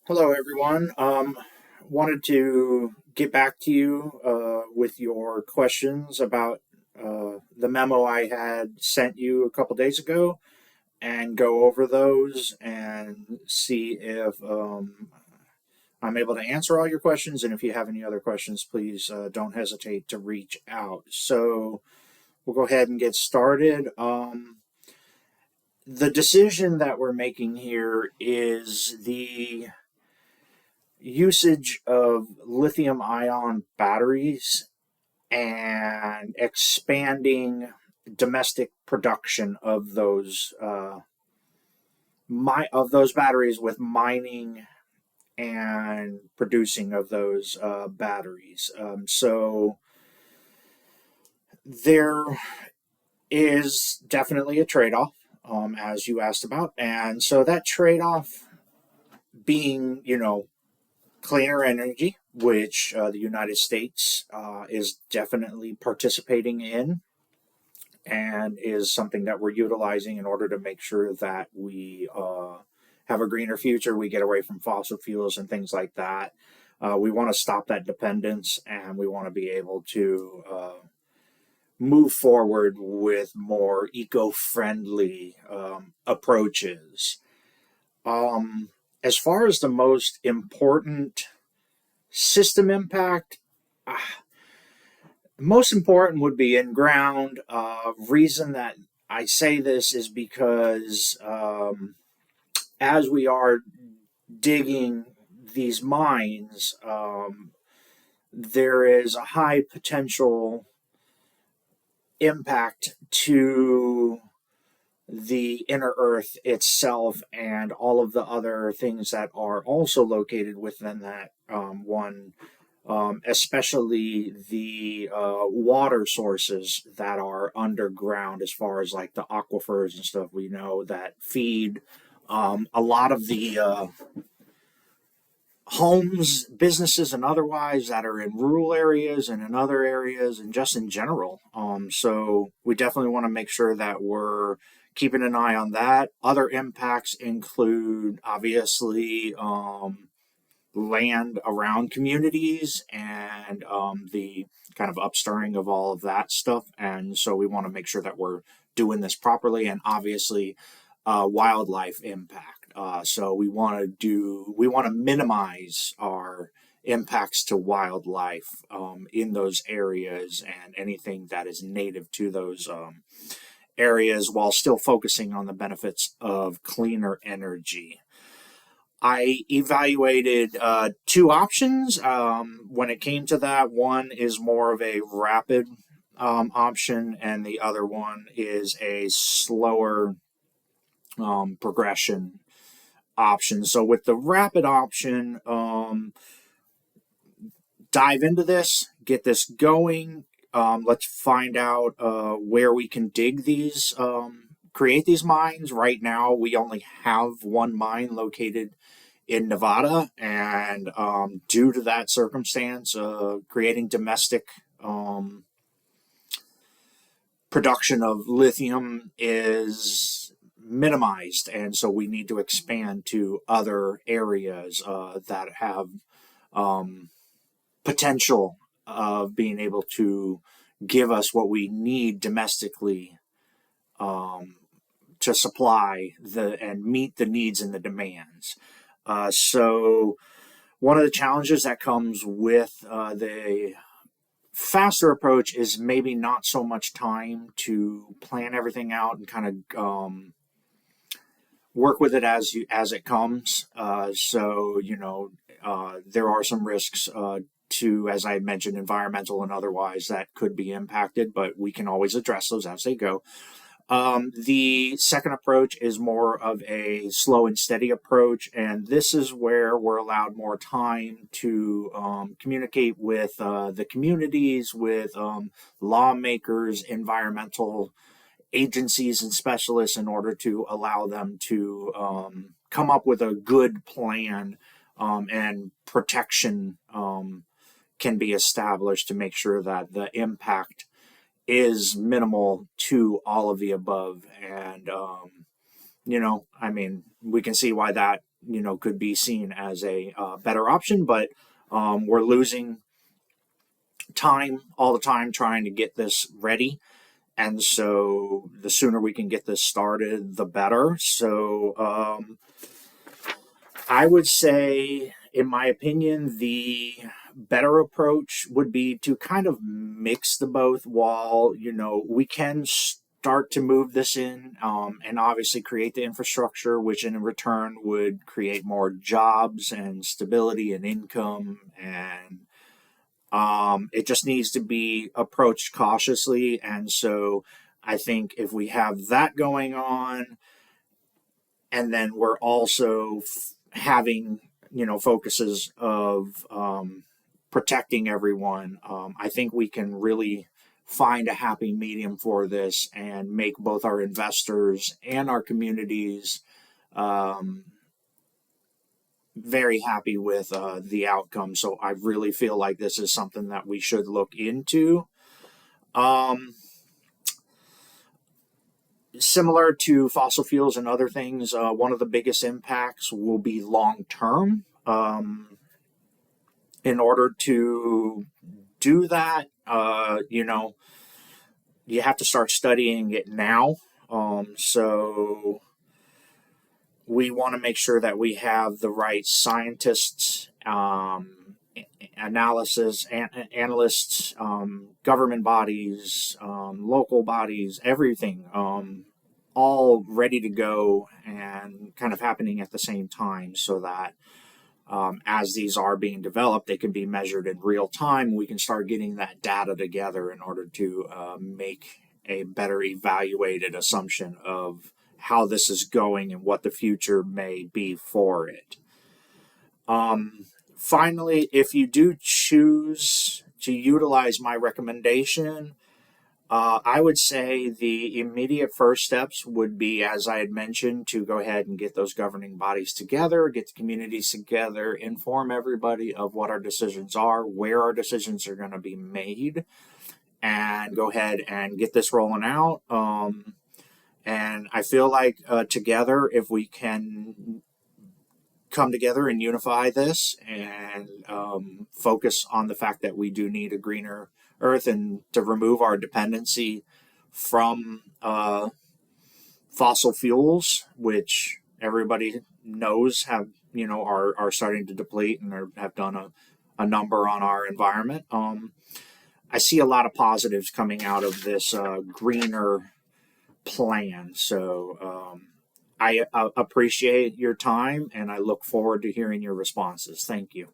Hello, everyone. Wanted to get back to you with your questions about the memo I had sent you a couple days ago and go over those and see if I'm able to answer all your questions. And if you have any other questions, please don't hesitate to reach out. So we'll go ahead and get started. The decision that we're making here is the usage of lithium ion batteries and expanding domestic production of those batteries with mining and producing of those batteries. So there is definitely a trade-off, as you asked about, and so that trade-off being, cleaner energy, which the United States is definitely participating in and is something that we're utilizing in order to make sure that we have a greener future. We get away from fossil fuels and things like that. We want to stop that dependence and we want to be able to move forward with more eco friendly approaches. As far as the most important system impact, uh, most important would be in ground. Reason that I say this is because as we are digging these mines, there is a high potential impact to the inner earth itself and all of the other things that are also located within that one, especially the water sources that are underground, as far as like the aquifers and stuff we know that feed a lot of the homes, businesses, and otherwise that are in rural areas and in other areas and just in general. So we definitely want to make sure that we're keeping an eye on that. Other impacts include obviously land around communities and the kind of upstirring of all of that stuff. And so we want to make sure that we're doing this properly, and obviously wildlife impact. So we want to minimize our impacts to wildlife in those areas and anything that is native to those areas, while still focusing on the benefits of cleaner energy. I evaluated two options when it came to that. One is more of a rapid option, and the other one is a slower progression option. So, with the rapid option, dive into this, get this going. Let's find out where we can dig these, create these mines. Right now, we only have one mine located in Nevada, and due to that circumstance, creating domestic production of lithium is minimized, and so we need to expand to other areas that have potential of being able to give us what we need domestically to supply the and meet the needs and the demands. So one of the challenges that comes with the faster approach is maybe not so much time to plan everything out and kind of work with it as it comes. There are some risks to, as I mentioned, environmental and otherwise that could be impacted, but we can always address those as they go. The second approach is more of a slow and steady approach, and this is where we're allowed more time to communicate with the communities, with lawmakers, environmental agencies, and specialists in order to allow them to come up with a good plan and protection can be established to make sure that the impact is minimal to all of the above. And, I mean, we can see why that could be seen as a better option, but we're losing time all the time trying to get this ready. And so the sooner we can get this started, the better. So I would say, in my opinion, the better approach would be to kind of mix the both while, we can start to move this in and obviously create the infrastructure, which in return would create more jobs and stability and income. And it just needs to be approached cautiously. And so I think if we have that going on, and then we're also having, focuses of protecting everyone, I think we can really find a happy medium for this and make both our investors and our communities very happy with the outcome. So I really feel like this is something that we should look into. Similar to fossil fuels and other things, one of the biggest impacts will be long term. In order to do that, you have to start studying it now. So we want to make sure that we have the right scientists, analysts, government bodies, local bodies, everything, all ready to go and kind of happening at the same time, so that as these are being developed, they can be measured in real time. We can start getting that data together in order to make a better evaluated assumption of how this is going and what the future may be for it. Finally, if you do choose to utilize my recommendation, I would say the immediate first steps would be, as I had mentioned, to go ahead and get those governing bodies together, get the communities together, inform everybody of what our decisions are, where our decisions are going to be made, and go ahead and get this rolling out. And I feel like together, if we can come together and unify this and focus on the fact that we do need a greener Earth and to remove our dependency from fossil fuels, which everybody knows are starting to deplete and have done a number on our environment. I see a lot of positives coming out of this greener plan. So I appreciate your time, and I look forward to hearing your responses. Thank you.